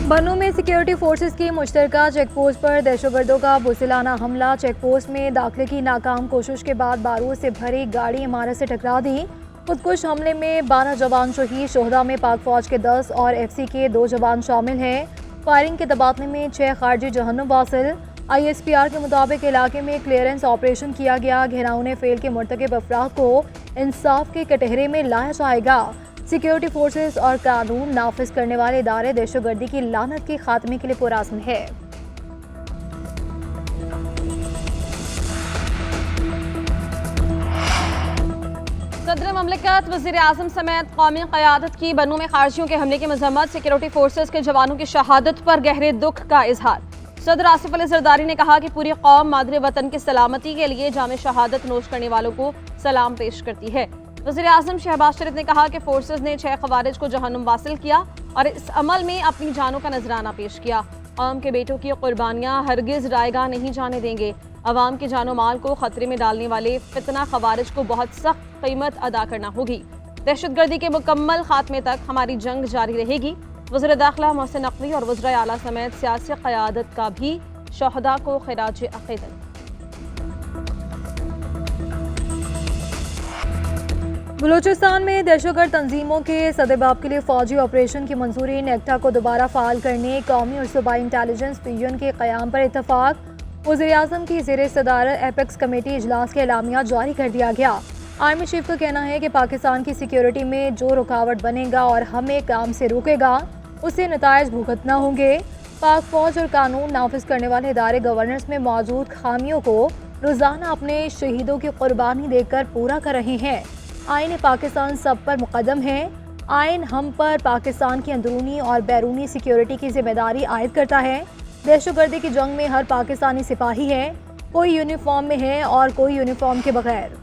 बन्नू में security forces की मुश्तरका checkpost पर दहशतगर्दों का बुज़दिलाना हमला। चेकपोस्ट में दाखिले की नाकाम कोशिश के बाद बारूद से भरी गाड़ी इमारत से टकरा दी। खुदकुश हमले में 12 जवान शहीद, शोहदा में पाक फौज के 10 और एफसी के 2 जवान शामिल हैं। फायरिंग के तबादले में 6 खारजी जहन्नुम वासिल। ISPR के मुताबिक इलाके में क्लियरेंस ऑपरेशन किया गया। घेराव ने फेल के मुर्तकिब अफराद को इंसाफ के कटहरे में लाया जाएगा। सिक्योरिटी फोर्सेस और कानून नाफिज करने वाले इदारे दहशतगर्दी की लानत के खात्मे के लिए पुरअज़्म है। सदर ममलिकत वज़ीर आज़म समेत कौमी क़यादत की बन्नू में खारजियों के हमले की मज़म्मत। सिक्योरिटी फोर्सेस के जवानों की शहादत पर गहरे दुख का इजहार। सदर आसिफ अली ज़रदारी ने कहा कि पूरी कौम मादरे वतन की सलामती के लिए जामे शहादत नोश करने वालों को सलाम पेश करती है। वज़ीर आज़म शहबाज शरीफ ने कहा कि फोर्सेस ने 6 खवारिज को जहन्नुम वासिल किया और इस अमल में अपनी जानों का नजराना पेश किया। आम के बेटों की कुर्बानियाँ हरगिज़ रायगा नहीं जाने देंगे। अवाम के जानो माल को खतरे में डालने वाले फितना खवारिज को बहुत सख्त कीमत अदा करना होगी। दहशतगर्दी के मुकम्मल खात्मे तक हमारी जंग जारी रहेगी। वज़ीर दाखिला मोहसिन नकवी और वज़ीर आला समेत सियासी क़यादत का भी शहदा को खिराज अक़ीदत। बलूचिस्तान में दहशतगर्द तंजीमों के सदेबाब के लिए फौजी ऑपरेशन की मंजूरी। नेक्टा को दोबारा फाल करने कौमी और सूबाई इंटेलिजेंस डिवीजन के क़याम पर इतफाक। वज़ीर आज़म की ज़ेर सदारत एपेक्स कमेटी इजलास के एलामिया जारी कर दिया गया। आर्मी चीफ का कहना है कि पाकिस्तान की सिक्योरिटी में जो रुकावट बनेगा और हमें काम से रोकेगा उससे नताइज भुगतना होंगे। पाक फौज और कानून नाफिज करने वाले इदारे गवर्नेंस में मौजूद खामियों को रोज़ाना अपने शहीदों की कुर्बानी देकर पूरा कर रहे हैं। आइन पाकिस्तान सब पर मुकदम है। आइन हम पर पाकिस्तान की अंदरूनी और बैरूनी सिक्योरिटी की जिम्मेदारी आयद करता है। दहशतगर्दी की जंग में हर पाकिस्तानी सिपाही है, कोई यूनिफॉर्म में है और कोई यूनिफॉर्म के बगैर।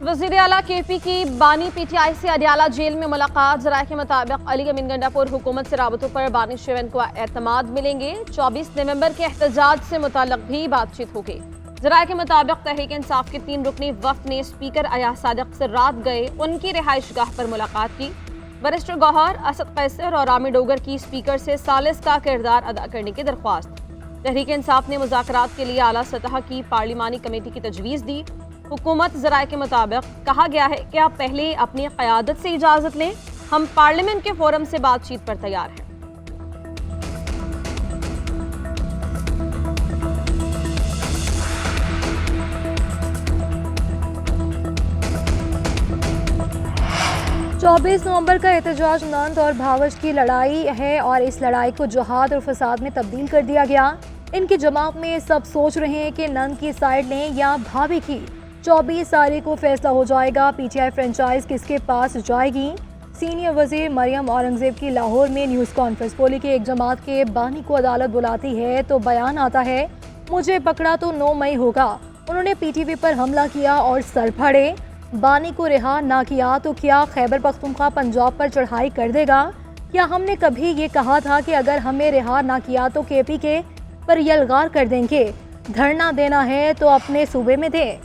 वज़ीर आला KP की बानी PTI से अडियाला जेल में मुलाकात। ज़राए के मुताबिक अली अमीन गंडापुर हुकूमत से राबतों पर बानी शेवन को एतमाद मिलेंगे। 24 नवंबर के एहतजाज से मुताल्लिक़ भी बातचीत होगी। ज़राए के मुताबिक तहरीक इंसाफ के 3 रुकनी वफ़द ने स्पीकर अयाज सादिक से रात गए उनकी रिहाइश गाह पर मुलाकात की। बैरिस्टर गौहर, असद कैसर और आमिर डोगर की स्पीकर से सालिस का किरदार अदा करने की दरख्वास्त। तहरीक इंसाफ ने मुज़ाकरात के लिए आला सतह की पार्लिमानी कमेटी की तजवीज़ दी। हुकूमत ज़राए के मुताबिक कहा गया है कि आप पहले अपनी क़यादत से इजाज़त लें, हम पार्लियामेंट के फोरम से बातचीत पर तैयार हैं। चौबीस नवंबर का एहतजाज नंद और भावच की लड़ाई है और इस लड़ाई को जिहाद और फसाद में तब्दील कर दिया गया। इनके जमात में सब सोच रहे हैं कि नंद की साइड लें या भाभी की। 24 तारीख को फैसला हो जाएगा PTI फ्रेंचाइज किसके पास जाएगी। सीनियर वजीर मरियम औरंगजेब की लाहौर में न्यूज़ कॉन्फ्रेंस। बोली कि एक जमात के बानी को अदालत बुलाती है तो बयान आता है मुझे पकड़ा तो 9 मई होगा। उन्होंने PTV पर हमला किया और सर फाड़े। बानी को रिहा ना किया तो क्या खैबर पख्तूनख्वा पंजाब पर चढ़ाई कर देगा? क्या हमने कभी ये कहा था कि अगर हमें रिहा ना किया तो KP के पर यलगार कर देंगे? धरना देना है तो अपने सूबे में दें।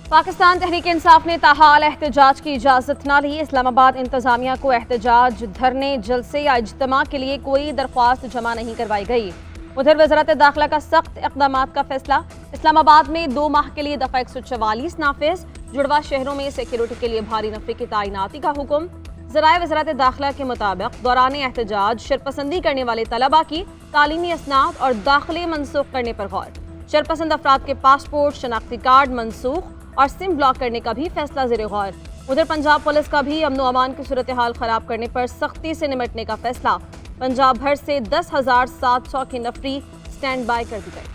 पाकिस्तान तहरीक इंसाफ ने ताहाल एहतजाज की इजाज़त ना ली। इस्लामाबाद इंतजामिया को एहतजाज, धरने, जलसे या इज्तिमा के लिए कोई दरख्वास्त जमा नहीं करवाई गई। उधर वज़ारत दाखिला का सख्त इक़दामात का फैसला। इस्लामाबाद में 2 माह के लिए दफ़ा 144 नाफिज। जुड़वा शहरों में सिक्योरिटी के लिए भारी नफरी की तैनाती का हुक्म। ज़राए वज़ारत दाखिला के मुताबिक दौरान एहतजाज शरपसंदी करने वाले तलबा की तालीमी असनाद और दाखिले मनसूख करने पर गौर। शरपसंद अफराद के पासपोर्ट, शनाख्ती कार्ड मनसूख और सिम ब्लॉक करने का भी फैसला ज़ेर गौर। उधर पंजाब पुलिस का भी अमन व अमान की सूरत हाल खराब करने पर सख्ती से निमटने का फैसला। पंजाब भर से 10,700 की नफरी स्टैंड बाय कर दी गई।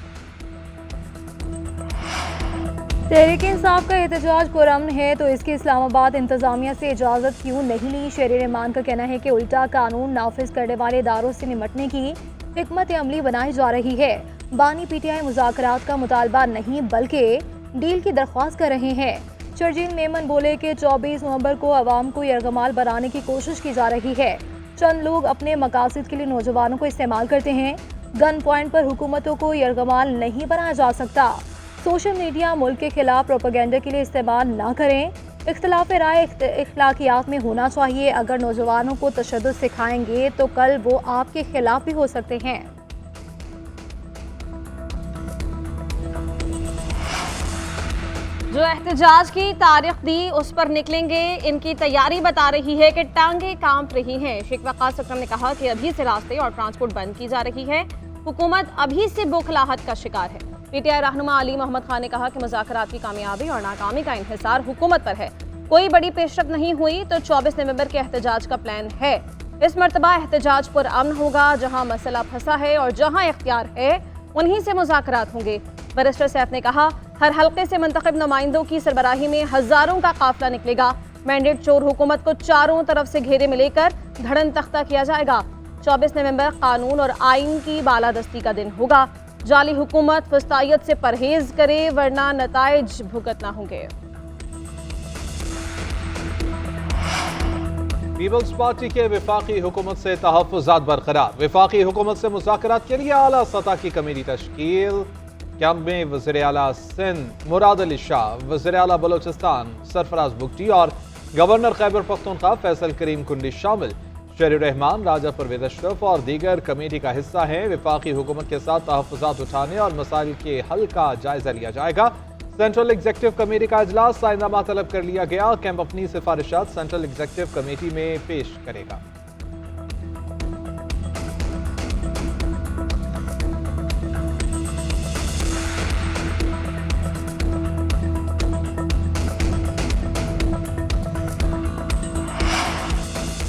तहरीक इंसाफ का एहतजाज पुरअमन है तो इसकी इस्लामाबाद इंतजामिया से इजाज़त क्यों नहीं ली? शेर रहमान का कहना है कि उल्टा कानून नाफिज करने वाले इदारों से निमटने की हिकमत अमली बनाई जा रही है। बानी PTI मुज़ाकरात का मुतालबा नहीं बल्कि डील की दरख्वास्त कर रहे हैं। शर्जील मेमन बोले कि 24 नवंबर को अवाम को यरगमाल बनाने की कोशिश की जा रही है। चंद लोग अपने मकासद के लिए नौजवानों को इस्तेमाल करते हैं। गन पॉइंट पर हुकूमतों को यरगमाल नहीं बनाया जा सकता। सोशल मीडिया मुल्क के खिलाफ प्रोपेगेंडा के लिए इस्तेमाल ना करें। इख्तलाफ राय इख्लाकियात में होना चाहिए। अगर नौजवानों को तशद्दुद सिखाएंगे तो कल वो आपके खिलाफ भी हो सकते हैं। जो एहतजाज की तारीख दी उस पर निकलेंगे, इनकी तैयारी बता रही है कि टांगे कांप रही हैं। शेख वक़ास अकरम ने कहा कि अभी से रास्ते और ट्रांसपोर्ट बंद की जा रही है। हुकूमत अभी से बौखलाहट का शिकार है। पीटीआई रहनुमा अली मोहम्मद खान ने कहा कि मुज़ाकरात की कामयाबी और नाकामी का इंहिसार हुकूमत पर है। कोई बड़ी पेशरफ नहीं हुई तो 24 नवंबर के एहतजाज का प्लान है। इस मरतबा एहतजाज पर अमन होगा। जहां मसला फंसा है और जहां इख्तियार है उन्हीं से मुज़ाकरात होंगे। बैरिस्टर सैफ ने कहा, हर हल्के से मुंतखब नुमाइंदों की सरबराही में हजारों का काफिला निकलेगा। मैंडेट चोर हुकूमत को चारों तरफ से घेरे में लेकर धड़न तख्ता किया जाएगा। 24 नवंबर कानून और आइन की बालादस्ती का दिन होगा। जाली हुकूमत फस्तायत से परहेज करे वरना नताइज भुगतना होंगे। पीपल्स पार्टी के वफाकी हुकूमत से तहफ़्फ़ुज़ात बरकरार। वफाकी हुकूमत से मुज़ाकरात के लिए आला सतह की कमेटी तश्कील। कैंप में वज़ीर आला सिंध मुराद अली शाह, वज़ीर आला बलोचिस्तान सरफराज बुगटी और गवर्नर खैबर पख्तूनख्वा फैसल करीम कुंडी शामिल। शरीर रहमान, राजा परवेज अशरफ और दीगर कमेटी का हिस्सा हैं। वफाकी हुकूमत के साथ तहफ़्फ़ुज़ात उठाने और मसाइल के हल का जायजा लिया जाएगा। सेंट्रल एग्जीक्यूटिव कमेटी का इजलास, साइननामा तलब कर लिया गया। कैंप अपनी सिफारिशात सेंट्रल एग्जीक्यूटिव कमेटी में पेश करेगा।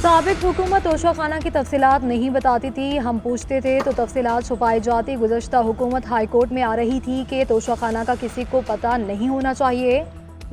साबिक हुकूमत तोशाखाना की तफसीलात नहीं बताती थी। हम पूछते थे तो तफसीलात छुपाई जाती। गुज़श्ता हुकूमत हाई कोर्ट में आ रही थी कि तोशाखाना का किसी को पता नहीं होना चाहिए।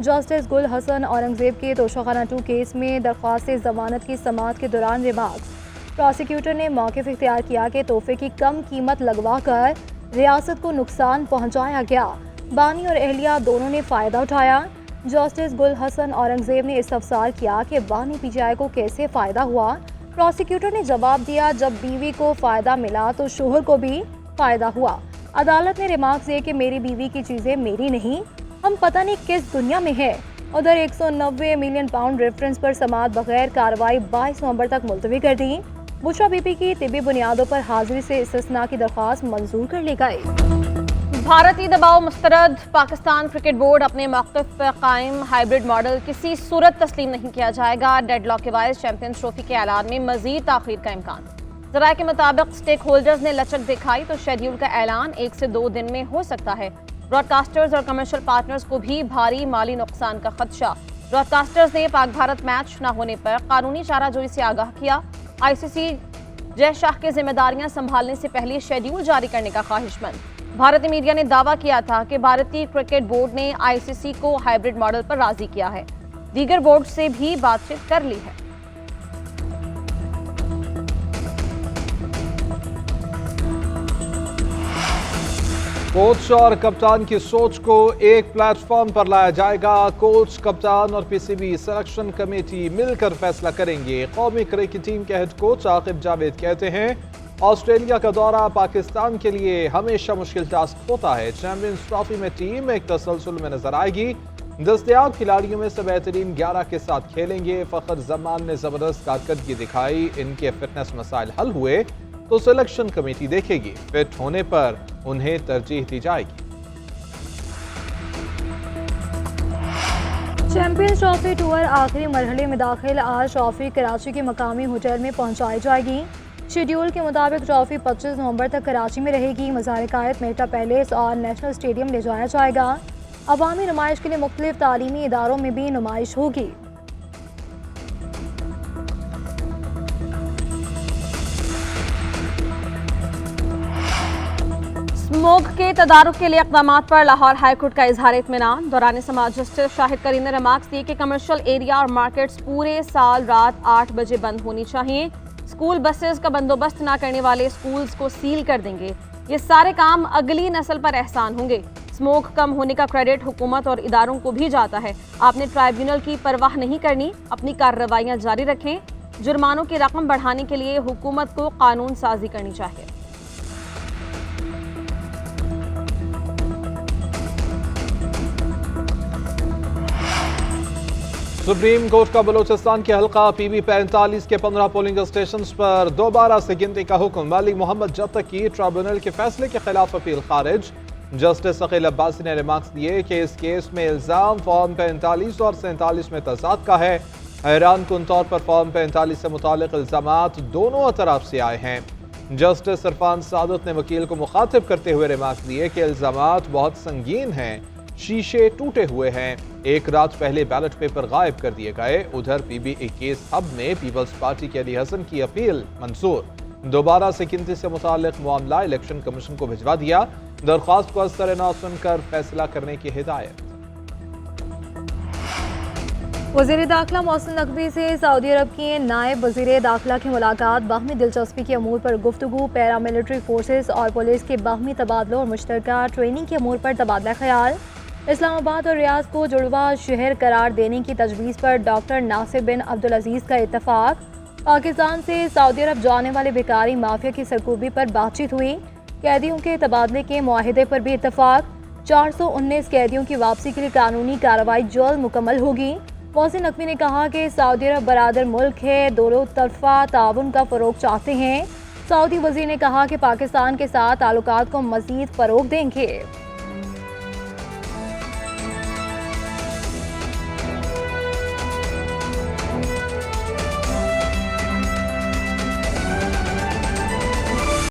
जस्टिस गुल हसन औरंगजेब के तोशाखाना 2 केस में दरख्वास्त ज़मानत की समाअत के दौरान रिमार्क्स। प्रोसिक्यूटर ने मौक़िफ़ इख्तियार किया कि तोहफे की कम कीमत लगवा कर रियासत को नुकसान पहुँचाया गया। बानी और अहलिया दोनों ने फ़ायदा उठाया। जस्टिस गुल हसन औरंगजेब ने इस्तफसार किया कि बानी पीजीआई को कैसे फ़ायदा हुआ। प्रोसिक्यूटर ने जवाब दिया, जब बीवी को फ़ायदा मिला तो शोहर को भी फ़ायदा हुआ। अदालत ने रिमार्क्स दिए कि मेरी बीवी की चीज़ें मेरी नहीं, हम पता नहीं किस दुनिया में है। उधर 190 मिलियन पाउंड रेफरेंस पर समाअत बगैर कार्रवाई 22 नवंबर तक मुलतवी कर दी। बुशरा बीबी की तिब्बी बुनियादों पर हाजिरी से इस्तिस्ना की दरख्वास्त मंजूर कर ली गई। भारतीय दबाव मुस्तरद। पाकिस्तान क्रिकेट बोर्ड अपने मौक़िफ़ पर कायम। हाइब्रिड मॉडल किसी सूरत तस्लीम नहीं किया जाएगा। डेडलॉक के बायस चैंपियंस ट्रॉफी के ऐलान में मजीद ताख़ीर का इम्कान। ज़राए के मुताबिक स्टेक होल्डर्स ने लचक दिखाई तो शेड्यूल का ऐलान 1 से 2 दिन में हो सकता है। ब्रॉडकास्टर्स और कमर्शियल पार्टनर्स को भी भारी माली नुकसान का खदशा। ब्रॉडकास्टर्स ने पाक भारत मैच न होने पर कानूनी चाराजोई से आगाह किया। ICC जय शाह की जिम्मेदारियां संभालने से पहले शेड्यूल जारी करने का ख्वाहिशमंद। भारतीय मीडिया ने दावा किया था कि भारतीय क्रिकेट बोर्ड ने ICC को हाइब्रिड मॉडल पर राजी किया है। दीगर बोर्ड से भी बातचीत कर ली है। कोच और कप्तान की सोच को एक प्लेटफॉर्म पर लाया जाएगा। कोच, कप्तान और PCB सिलेक्शन कमेटी मिलकर फैसला करेंगे। कौमी क्रिकेट टीम के हेड कोच आकिब जावेद कहते हैं, ऑस्ट्रेलिया का दौरा पाकिस्तान के लिए हमेशा मुश्किल टास्क होता है। चैंपियंस ट्रॉफी में टीम एक तसलसल में नजर आएगी। दस्तयाब खिलाड़ियों में से बेहतरीन 11 के साथ खेलेंगे। फ़खर जमान ने ज़बरदस्त कारकर्दगी दिखाई। इनके फिटनेस मसाइल हल हुए तो सिलेक्शन कमेटी देखेगी। फिट होने पर उन्हें तरजीह दी जाएगी। चैंपियंस ट्रॉफी टूर आखिरी मरहले में दाखिल। आज ट्रॉफी कराची के मकामी होटल में पहुंचाई जाएगी। शेड्यूल के मुताबिक ट्रॉफी 25 नवंबर तक कराची में रहेगी। मज़ार-ए-कायद, मेहता पैलेस और नेशनल स्टेडियम ले जाया जाएगा। अवामी नुमाइश के लिए मुख्तलिफ तालीमी इदारों में भी नुमाइश होगी। स्मोक के तदारुक के लिए इक़दामात पर लाहौर हाईकोर्ट का इजहार इत्मीनान। दौरान समाअत जस्टिस शाहिद करीम ने रिमार्क्स दिए कि कमर्शियल एरिया और मार्केट्स पूरे साल रात 8 बजे बंद होनी चाहिए। स्कूल बसेस का बंदोबस्त न करने वाले स्कूल्स को सील कर देंगे। ये सारे काम अगली नस्ल पर एहसान होंगे। स्मोक कम होने का क्रेडिट हुकूमत और इदारों को भी जाता है। आपने ट्राइब्यूनल की परवाह नहीं करनी, अपनी कार्रवाइयाँ जारी रखें। जुर्मानों की रकम बढ़ाने के लिए हुकूमत को कानून साजी करनी चाहिए। सुप्रीम कोर्ट का बलूचिस्तान के हल्का PB 45 के 15 पोलिंग स्टेशन पर दोबारा से गिनती का हुक्म। मालिक मोहम्मद जत्तक की ट्रिब्यूनल के फैसले के खिलाफ अपील खारिज। जस्टिस अकील अब्बासी ने रिमार्क्स दिए कि इस केस में इल्जाम फॉर्म 45 और 47 में तजाद का है। हैरान कुन तौर पर फॉर्म 45 से मुतालिक इल्जामात दोनों तरफ से आए हैं। जस्टिस इरफान सादत ने वकील को मुखातिब करते हुए रिमार्क्स दिए कि इल्जामात बहुत संगीन हैं, शीशे टूटे हुए हैं, एक रात पहले बैलेट पेपर गायब कर दिए गए। उधर PB 21 हब में पीपल्स पार्टी के अली हसन की अपील मंजूर। दोबारा से गिनती से मुतालिक मामला इलेक्शन कमीशन को भिजवा दिया। दरख्वास्त को असर-ए-नौ सुनकर फैसला करने की हिदायत। वज़ीर दाखिला मोहसिन नकवी से सऊदी अरब के नायब वज़ीर दाखिला की मुलाकात। बाहमी दिलचस्पी के अमूर पर गुफ्तगू। पैरामिलिट्री फोर्सेस और पुलिस के बाहमी तबादलों और मुश्तरका ट्रेनिंग के अमूर पर तबादला ख्याल। इस्लामाबाद और रियाज को जुड़वा शहर करार देने की तजवीज़ पर डॉक्टर नासिर बिन अब्दुल अजीज़ का इत्तफाक। पाकिस्तान से सऊदी अरब जाने वाले भिखारी माफिया की सरकूबी पर बातचीत हुई। कैदियों के तबादले के मुआहिदे पर भी इत्तफाक। 419 कैदियों की वापसी के लिए कानूनी कार्रवाई जल्द मुकम्मल होगी। मोहसिन नकवी ने कहा कि सऊदी अरब बरादर मुल्क है, दोनों तरफा ताउन का फ़रोग चाहते हैं। सऊदी वज़ीर ने कहा कि पाकिस्तान के साथ ताल्लुकात को मज़ीद फ़रोग देंगे।